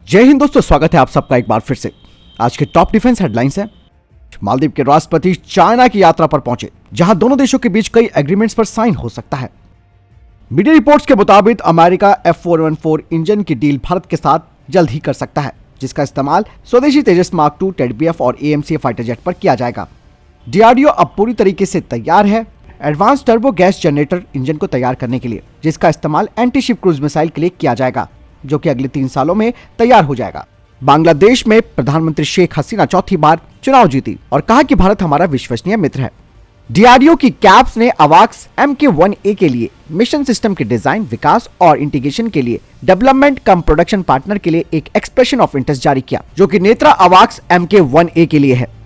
जय हिंद दोस्तों, स्वागत है आप सबका एक बार फिर से। आज के टॉप डिफेंस हेडलाइंस हैं। मालदीव के राष्ट्रपति चाइना की यात्रा पर पहुंचे, जहां दोनों देशों के बीच कई एग्रीमेंट्स पर साइन हो सकता है। मीडिया रिपोर्ट्स के मुताबिक अमेरिका F414 इंजन की डील भारत के साथ जल्द ही कर सकता है, जिसका इस्तेमाल स्वदेशी तेजस Mark II, TEDBF और AMCA फाइटर जेट पर किया जाएगा। DRDO अब पूरी तरीके से तैयार है advance turbo gas generator engine को तैयार करने के लिए, जिसका इस्तेमाल एंटी शिप क्रूज मिसाइल के लिए किया जाएगा, जो कि अगले 3 सालों में तैयार हो जाएगा। बांग्लादेश में प्रधानमंत्री शेख हसीना चौथी बार चुनाव जीती और कहा कि भारत हमारा विश्वसनीय मित्र है। DRDO की कैप्स ने AWACS MK-1A के लिए मिशन सिस्टम के डिजाइन, विकास और इंटीग्रेशन के लिए डेवलपमेंट कम प्रोडक्शन पार्टनर के लिए एक एक्सप्रेशन ऑफ इंटरेस्ट जारी किया, जो कि नेत्रा AWACS MK-1A के लिए है।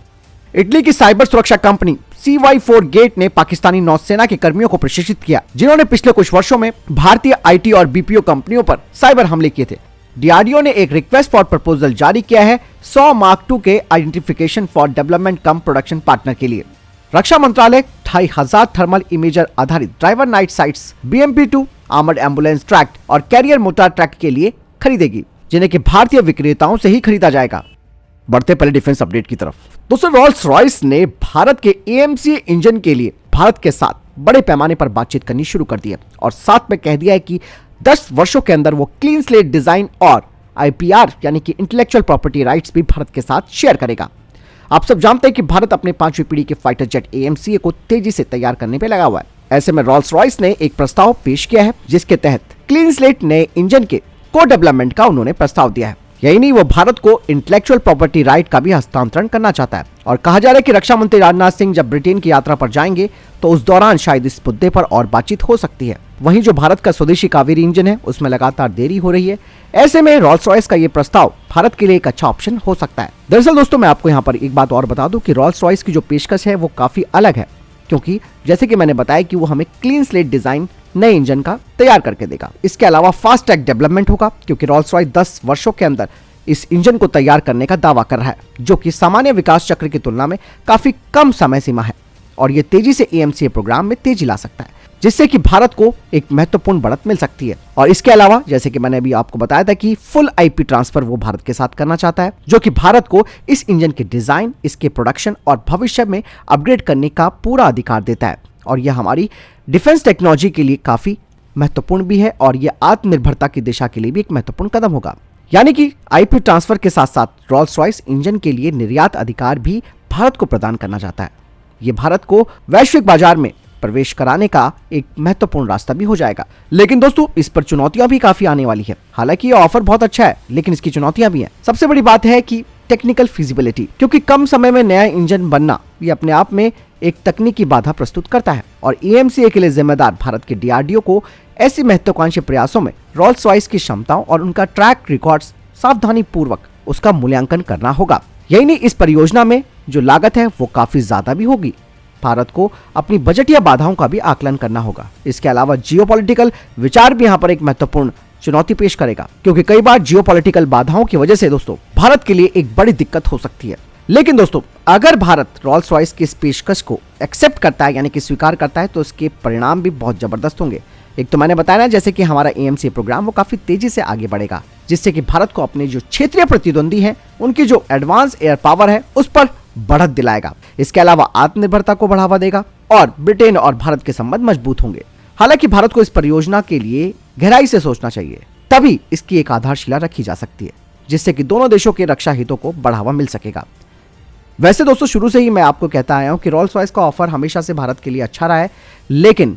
इटली की साइबर सुरक्षा कंपनी CY4 गेट ने पाकिस्तानी नौसेना के कर्मियों को प्रशिक्षित किया, जिन्होंने पिछले कुछ वर्षों में भारतीय IT और BPO कंपनियों पर साइबर हमले किए थे। DRDO ने एक रिक्वेस्ट फॉर प्रपोजल जारी किया है 100 Mark II के identification for development come production partner के लिए। रक्षा मंत्रालय 2500 थर्मल इमेजर आधारित driver night sites BMP-2 armoured ambulance tract और कैरियर मोटर ट्रैक्ट के लिए खरीदेगी, जिन्हें कि भारतीय विक्रेताओं से ही खरीदा जाएगा। बढ़ते पहले डिफेंस अपडेट की तरफ। दोस्तों, रॉल्स रॉयस ने भारत के AMCA इंजन के लिए भारत के साथ बड़े पैमाने पर बातचीत करनी शुरू कर दी है और साथ में कह दिया है कि 10 वर्षों के अंदर वो क्लीन स्लेट डिजाइन और IPR यानी कि इंटेलेक्चुअल प्रॉपर्टी राइट्स भी भारत के साथ शेयर करेगा। आप सब जानते हैं कि भारत अपने 5वीं पीढ़ी के फाइटर जेट AMCA को तेजी से तैयार करने पर लगा हुआ है। ऐसे में रॉल्स रॉयस ने एक प्रस्ताव पेश किया है, जिसके तहत क्लीन स्लेट नए इंजन के को डेवलपमेंट का उन्होंने प्रस्ताव दिया है। यही नहीं, वो भारत को इंटेलेक्चुअल प्रॉपर्टी राइट का भी हस्तांतरण करना चाहता है और कहा जा रहा है कि रक्षा मंत्री राजनाथ सिंह जब ब्रिटेन की यात्रा पर जाएंगे तो उस दौरान शायद इस मुद्दे पर और बातचीत हो सकती है। वहीं जो भारत का स्वदेशी कावेरी इंजन है, उसमें लगातार देरी हो रही है। ऐसे में रॉल्स रॉयस का ये प्रस्ताव भारत के लिए एक अच्छा ऑप्शन हो सकता है। दरअसल दोस्तों, मैं आपको यहाँ पर एक बात और बता दूं कि रॉल्स रॉयस की जो पेशकश है वो काफी अलग है, क्योंकि जैसे कि मैंने बताया कि वो हमें क्लीन स्लेट डिजाइन नए इंजन का तैयार करके देगा। इसके अलावा फास्ट ट्रैक डेवलपमेंट होगा, क्योंकि रॉल्स रॉयस 10 वर्षों के अंदर इस इंजन को तैयार करने का दावा कर रहा है, जो कि सामान्य विकास चक्र की तुलना में काफी कम समय सीमा है और ये तेजी से AMCA प्रोग्राम में तेजी ला सकता है, जिससे कि भारत को एक महत्वपूर्ण बढ़त मिल सकती है। और इसके अलावा जैसे कि मैंने अभी आपको बताया था कि फुल IP ट्रांसफर वो भारत के साथ करना चाहता है, जो कि भारत को इस इंजन के डिजाइन, इसके प्रोडक्शन और भविष्य में अपग्रेड करने का पूरा अधिकार देता है। और यह हमारी डिफेंस टेक्नोलॉजी के लिए काफी महत्वपूर्ण भी है और यह आत्मनिर्भरता की दिशा के लिए भी एक महत्वपूर्ण कदम होगा। यानी कि IP ट्रांसफर के साथ साथ रॉल्स रॉयस इंजन के लिए निर्यात अधिकार भी भारत को प्रदान करना चाहता है। ये भारत को वैश्विक बाजार में प्रवेश कराने का एक महत्वपूर्ण रास्ता भी हो जाएगा। लेकिन दोस्तों, इस पर चुनौतियां भी काफी आने वाली है। हालांकि ये ऑफर बहुत अच्छा है, लेकिन इसकी चुनौतियां भी हैं। सबसे बड़ी बात है कि टेक्निकल फिजिबिलिटी, क्योंकि कम समय में नया इंजन बनना ये अपने आप में एक तकनीकी बाधा प्रस्तुत करता है और AMCA के लिए जिम्मेदार भारत के DRDO को ऐसी महत्वाकांक्षी प्रयासों में रॉल्स रॉयस की क्षमताओं और उनका ट्रैक रिकॉर्ड्स सावधानी पूर्वक उसका मूल्यांकन करना होगा। यही नहीं, इस परियोजना में जो लागत है वो काफी ज्यादा भी होगी। भारत को अपनी बजटीय बाधाओं का भी आकलन करना होगा। इसके अलावा जियोपॉलिटिकल विचार भी यहाँ पर एक महत्वपूर्ण चुनौती पेश करेगा, क्योंकि कई बार जियोपॉलिटिकल बाधाओं की वजह से दोस्तों भारत के लिए एक बड़ी दिक्कत हो सकती है। लेकिन दोस्तों, अगर भारत रॉल्स रॉयस की इस पेशकश को एक्सेप्ट करता है यानी कि स्वीकार करता है, तो इसके परिणाम भी बहुत जबरदस्त होंगे। एक तो मैंने बताया ना, जैसे कि हमारा AMCA प्रोग्राम वो काफी तेजी से आगे बढ़ेगा, जिससे कि भारत को अपने जो क्षेत्रीय प्रतिद्वंदी हैं उनकी जो एडवांस एयर पावर है उस पर बढ़त दिलाएगा। इसके अलावा आत्मनिर्भरता को बढ़ावा देगा और ब्रिटेन और भारत के संबंध मजबूत होंगे। हालांकि भारत को इस परियोजना के लिए गहराई से सोचना चाहिए, तभी इसकी एक आधारशिला रखी जा सकती है, जिससे कि दोनों देशों के रक्षा हितों को बढ़ावा मिल सकेगा। वैसे दोस्तों, शुरू से ही मैं आपको कहता आया हूं कि रॉल्स रॉयस का ऑफर हमेशा से भारत के लिए अच्छा रहा है, लेकिन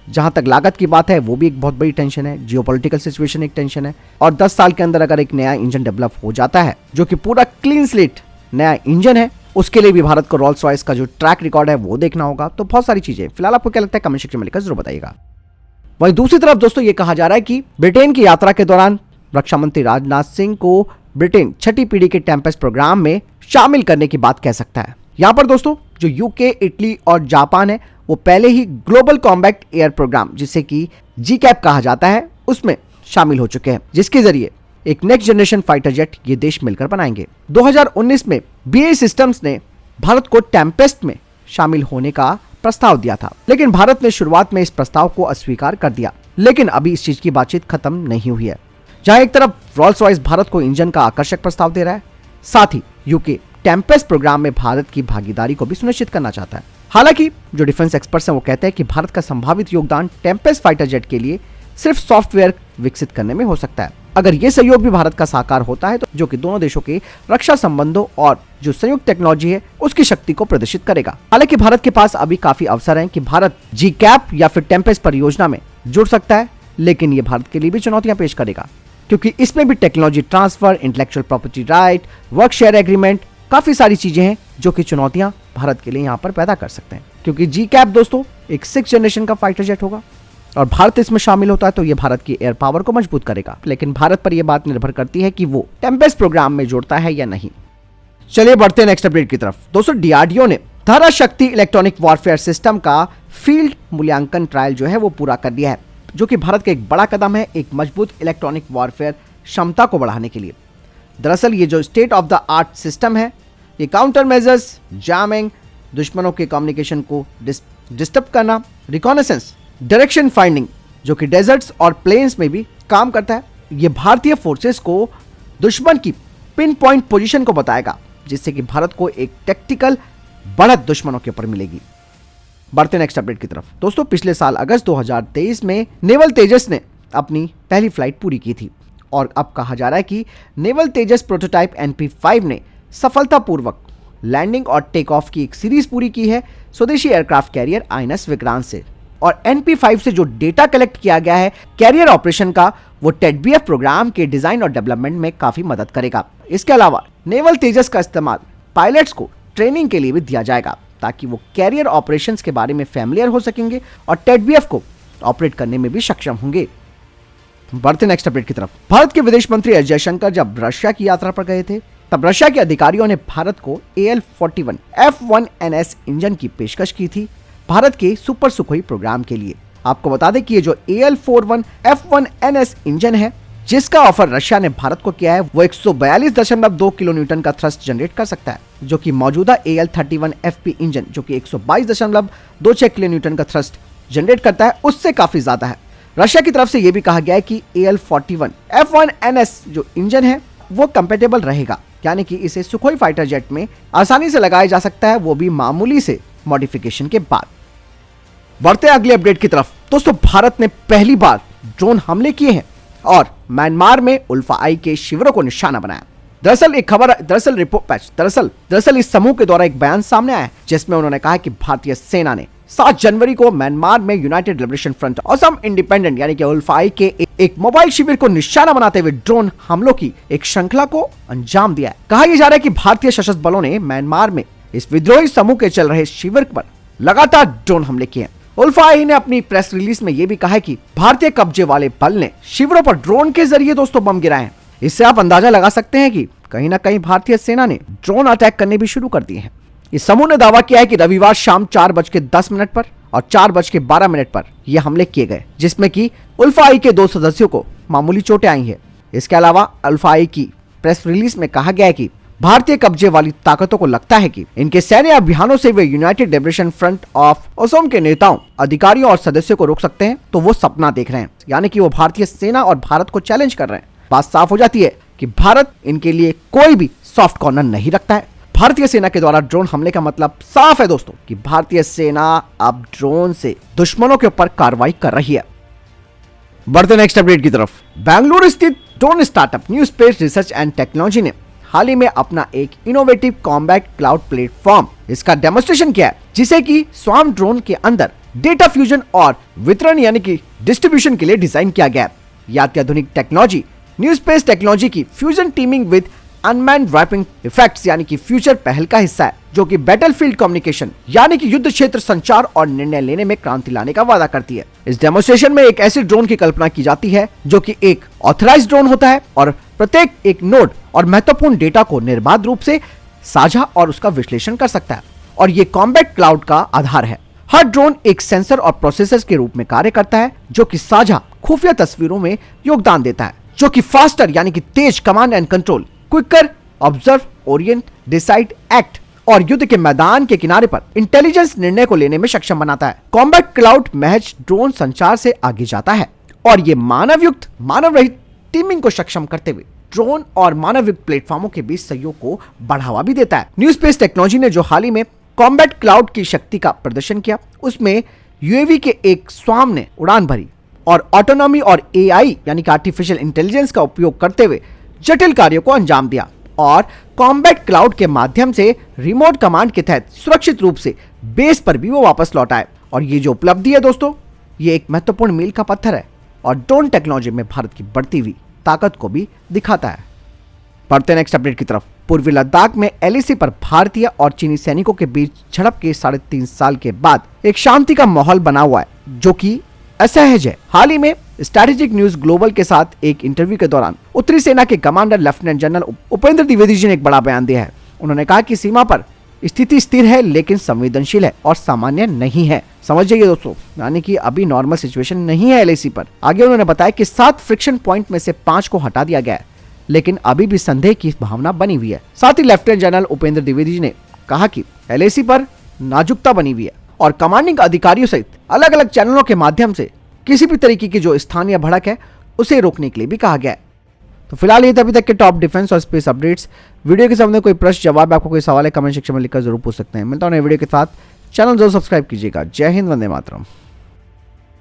जहां तक लागत की बात है वो भी एक बहुत बड़ी टेंशन है। जियोपॉलिटिकल सिचुएशन एक टेंशन है और 10 साल के अंदर अगर एक नया इंजन डेवलप हो जाता है जो कि पूरा क्लीन स्लेट नया इंजन है, उसके लिए भी भारत को रॉल्स रॉयस का जो ट्रैक रिकॉर्ड है वो देखना होगा। तो बहुत सारी चीजें। फिलहाल आपको क्या लगता है, कमेंट सेक्शन में लिखकर जरूर बताइएगा। वहीं दूसरी तरफ दोस्तों, ये कहा जा रहा है कि ब्रिटेन की यात्रा के दौरान रक्षा मंत्री राजनाथ सिंह को ब्रिटेन 6ठी पीढ़ी के टेम्पेस्ट प्रोग्राम में शामिल करने की बात कह सकता है। यहाँ पर दोस्तों, जो UK, इटली और जापान है वो पहले ही ग्लोबल कॉम्बैट एयर प्रोग्राम, जिसे कि GCAP कहा जाता है, उसमें शामिल हो चुके हैं, जिसके जरिए एक नेक्स्ट जनरेशन फाइटर जेट ये देश मिलकर बनाएंगे। 2019 में BAE सिस्टम्स ने भारत को टेम्पेस्ट में शामिल होने का प्रस्ताव दिया था, लेकिन भारत ने शुरुआत में इस प्रस्ताव को अस्वीकार कर दिया। लेकिन अभी इस चीज की बातचीत खत्म नहीं हुई है। जहां एक तरफ रोल्स रॉयस भारत को इंजन का आकर्षक प्रस्ताव दे रहा है, साथ ही यूके टेम्पेस्ट प्रोग्राम में भारत की भागीदारी को भी सुनिश्चित करना चाहता है। हालांकि जो डिफेंस एक्सपर्ट्स हैं वो कहते हैं कि भारत का संभावित योगदान टेम्पेस्ट फाइटर जेट के लिए सिर्फ सॉफ्टवेयर विकसित करने में हो सकता है। अगर ये सहयोग भी भारत का साकार होता है तो जो कि दोनों देशों के रक्षा संबंधों और जो संयुक्त टेक्नोलॉजी है उसकी शक्ति को प्रदर्शित करेगा। हालांकि भारत के पास अभी काफी अवसर हैं कि भारत जी-कैप या फिर टेम्पेस्ट परियोजना में जुड़ सकता है, लेकिन ये भारत के लिए भी चुनौतियां पेश करेगा, क्योंकि इसमें भी technology transfer, intellectual property right, work share agreement, काफी सारी चीजें हैं जो कि चुनौतियां भारत के लिए यहाँ पर पैदा कर सकते हैं। क्योंकि जी-कैप दोस्तों एक 6th जनरेशन का फाइटर जेट होगा और भारत इसमें शामिल होता है तो ये भारत की एयर पावर को मजबूत करेगा, लेकिन भारत पर यह बात निर्भर करती है कि वो टेम्पेस्ट प्रोग्राम में जुड़ता है या नहीं। चलिए बढ़ते हैं नेक्स्ट अपडेट की तरफ। दोस्तों डीआरडीओ ने धारा शक्ति इलेक्ट्रॉनिक वॉरफेयर सिस्टम का फील्ड मूल्यांकन ट्रायल जो है वो पूरा कर दिया है, जो कि भारत का एक बड़ा कदम है एक मजबूत इलेक्ट्रॉनिक वॉरफेयर क्षमता को बढ़ाने के लिए। दरअसल ये जो state of the art system है ये काउंटर मेजर्स, जैमिंग, दुश्मनों के कम्युनिकेशन को डिस्टर्ब करना, रिकॉनेसेंस, डायरेक्शन फाइंडिंग जो कि डेजर्ट्स और प्लेन्स में भी काम करता है। ये भारतीय फोर्सेस को दुश्मन की पिन पॉइंट पोजीशन को बताएगा, जिससे कि भारत को एक टैक्टिकल बढ़त दुश्मनों के ऊपर मिलेगी। बढ़ते नेक्स्ट अपडेट की तरफ। दोस्तों पिछले साल अगस्त 2023 में नेवल तेजस ने अपनी पहली फ्लाइट पूरी की थी और अब कहा जा रहा है कि नेवल तेजस प्रोटोटाइप NP5 ने सफलतापूर्वक लैंडिंग और टेक ऑफ की एक सीरीज पूरी की है स्वदेशी एयरक्राफ्ट कैरियर INS विक्रांत से। और NP5 से जो डेटा कलेक्ट किया गया है कैरियर ऑपरेशन का वो TEDBF प्रोग्राम के डिजाइन और डेवलपमेंट में काफी मदद करेगा। इसके अलावा नेवल तेजस का इस्तेमाल पायलट्स को ट्रेनिंग के लिए भी दिया जाएगा ताकि वो कैरियर ऑपरेशंस के बारे में फैमिलियर हो सकेंगे और TEDBF को ऑपरेट करने में भी सक्षम होंगे। बढ़ते नेक्स्ट अपडेट की तरफ। भारत के विदेश मंत्री एस जयशंकर जब रशिया की यात्रा पर गए थे तब रशिया के अधिकारियों ने भारत को AL-41 F1NS इंजन की पेशकश की थी भारत के सुपर सुखोई प्रोग्राम के लिए। आपको बता दें कि ये जो AL-41 F1NS इंजन है जिसका ऑफर रशिया ने भारत को किया है वो 142.2 किलोन्यूटन का थ्रस्ट जनरेट कर सकता है, जो कि मौजूदा AL-31 FP इंजन जो कि 122.26 किलोन्यूटन का थ्रस्ट जनरेट करता है उससे काफी ज्यादा है। रशिया की तरफ से यह भी कहा गया है कि AL-41 F1NS जो इंजन है वो कंपेटेबल रहेगा, यानी कि इसे सुखोई फाइटर जेट में आसानी से लगाया जा सकता है, वो भी मामूली से मॉडिफिकेशन के बाद। बढ़ते अगले अपडेट की तरफ। दोस्तों भारत ने पहली बार ड्रोन हमले किए हैं और म्यांमार में उल्फा आई के शिविरों को निशाना बनाया। दरअसल इस समूह के द्वारा एक बयान सामने आया है जिसमें उन्होंने कहा कि भारतीय सेना ने 7 जनवरी को म्यांमार में United Liberation front Assam independent यानी कि उल्फा आई के एक मोबाइल शिविर को निशाना बनाते हुए ड्रोन हमलों की एक श्रृंखला को अंजाम दिया है। कहा यह जा रहा है कि भारतीय सशस्त्र बलों ने म्यांमार में इस विद्रोही समूह के चल रहे शिविर पर लगातार ड्रोन हमले किए हैं। उल्फा आई ने अपनी प्रेस रिलीज में यह भी कहा है कि भारतीय कब्जे वाले बल ने शिविरों पर ड्रोन के जरिए दोस्तों बम गिराए हैं। इससे आप अंदाजा लगा सकते हैं कि कहीं ना कहीं भारतीय सेना ने ड्रोन अटैक करने भी शुरू कर दिए हैं। इस समूह ने दावा किया है कि रविवार शाम 4:10 पर और 4:12 पर यह हमले किए गए, जिसमें कि उल्फा आई के 2 सदस्यों को मामूली चोटें आई हैं। इसके अलावा उल्फा आई की प्रेस रिलीज में कहा गया है कि भारतीय कब्जे वाली ताकतों को लगता है कि इनके सैन्य अभियानों से वे United Liberation Front of Assam के नेताओं, अधिकारियों और सदस्यों को रोक सकते हैं, तो वो सपना देख रहे हैं, यानी कि वो भारतीय सेना और भारत को चैलेंज कर रहे हैं। बात साफ हो जाती है कि भारत इनके लिए कोई भी सॉफ्ट कॉर्नर नहीं रखता है। भारतीय सेना के द्वारा ड्रोन हमले का मतलब साफ है दोस्तों कि भारतीय सेना अब ड्रोन से दुश्मनों के ऊपर कार्रवाई कर रही है। बढ़ते नेक्स्ट अपडेट की तरफ। बेंगलुरु स्थित drone startup new space research and technology ने हाल ही में अपना एक इनोवेटिव कॉम्बैट क्लाउड प्लेटफॉर्म इसका डेमोन्स्ट्रेशन किया है, जिसे कि स्वार्म ड्रोन के अंदर डेटा फ्यूजन और वितरण यानी कि डिस्ट्रीब्यूशन के लिए डिजाइन किया गया है। यह अत्याधुनिक टेक्नोलॉजी न्यू स्पेस टेक्नोलॉजी की fusion teaming with unmanned wrapping effects यानी कि फ्यूचर पहल का हिस्सा है, जो कि बैटलफील्ड कम्युनिकेशन यानी कि युद्ध क्षेत्र संचार और निर्णय लेने में क्रांति लाने का वादा करती है। इस डेमोन्स्ट्रेशन में एक ऐसे ड्रोन की कल्पना की जाती है जो कि एक ऑथराइज्ड ड्रोन होता है और प्रत्येक एक नोड और महत्वपूर्ण डेटा को निर्बाध रूप से साझा और उसका विश्लेषण कर सकता है, और ये कॉम्बैट क्लाउड का आधार है। हर ड्रोन एक सेंसर और प्रोसेसर के रूप में कार्य करता है जो कि साझा खुफिया तस्वीरों में योगदान देता है, जो कि फास्टर यानी कि तेज command and control, quicker, observe, orient, decide, act और युद्ध के मैदान के किनारे पर इंटेलिजेंस निर्णय को लेने में सक्षम बनाता है। कॉम्बैट क्लाउड महज ड्रोन संचार से आगे जाता है और ये मानव रहित टीमिंग को सक्षम करते हुए ड्रोन और मानविक प्लेटफॉर्मों के बीच सहयोग को बढ़ावा भी देता है। न्यू स्पेस टेक्नोलॉजी ने जो हाल ही में कॉम्बैट क्लाउड की शक्ति का प्रदर्शन किया, उसमें यूएवी के एक स्वाम ने उड़ान भरी और ऑटोनॉमी और एआई यानी कि आर्टिफिशियल इंटेलिजेंस का उपयोग करते हुए जटिल कार्यों को अंजाम दिया और कॉम्बैट क्लाउड के माध्यम से रिमोट कमांड के तहत सुरक्षित रूप से बेस पर भी वो वापस लौट आए। और ये जो उपलब्धि है दोस्तों, ये एक महत्वपूर्ण मील का पत्थर है और ड्रोन टेक्नोलॉजी में भारत की बढ़ती हुई ताकत को भी दिखाता है। बढ़ते नेक्स्ट अपडेट की तरफ। पूर्वी लद्दाख में एलएसी पर भारतीय और चीनी सैनिकों के बीच झड़प के 3.5 साल के बाद एक शांति का माहौल बना हुआ है, जो कि असहज है। हाल ही में स्ट्रैटेजिक न्यूज ग्लोबल के साथ एक इंटरव्यू के दौरान उत्तरी सेना के commander lieutenant general Upendra Dwivedi ji ने एक बड़ा बयान दिया है। उन्होंने कहा कि सीमा पर स्थिति स्थिर है लेकिन संवेदनशील है और सामान्य नहीं है। समझ जाइए दोस्तों, यानी कि अभी नॉर्मल सिचुएशन नहीं है एलएसी पर। आगे उन्होंने बताया कि 7 फ्रिक्शन पॉइंट में से 5 को हटा दिया गया है, लेकिन अभी भी संदेह की भावना बनी हुई है। साथ ही लेफ्टिनेंट जनरल उपेंद्र द्विवेदी जी ने कहा कि एलएसी पर नाजुकता बनी हुई है और कमांडिंग अधिकारियों सहित अलग अलग चैनलों के माध्यम से किसी भी तरीके की जो स्थानीय भड़क है उसे रोकने के लिए भी कहा गया है। तो फिलहाल ये अभी तक के टॉप डिफेंस और स्पेस अपडेट्स। वीडियो के सामने कोई प्रश्न जवाब, आपको कोई सवाल है, कमेंट सेक्शन में लिखकर जरूर पूछ सकते हैं। मिलता हूं नए वीडियो के साथ। चैनल जरूर सब्सक्राइब कीजिएगा। जय हिंद, वंदे मातरम।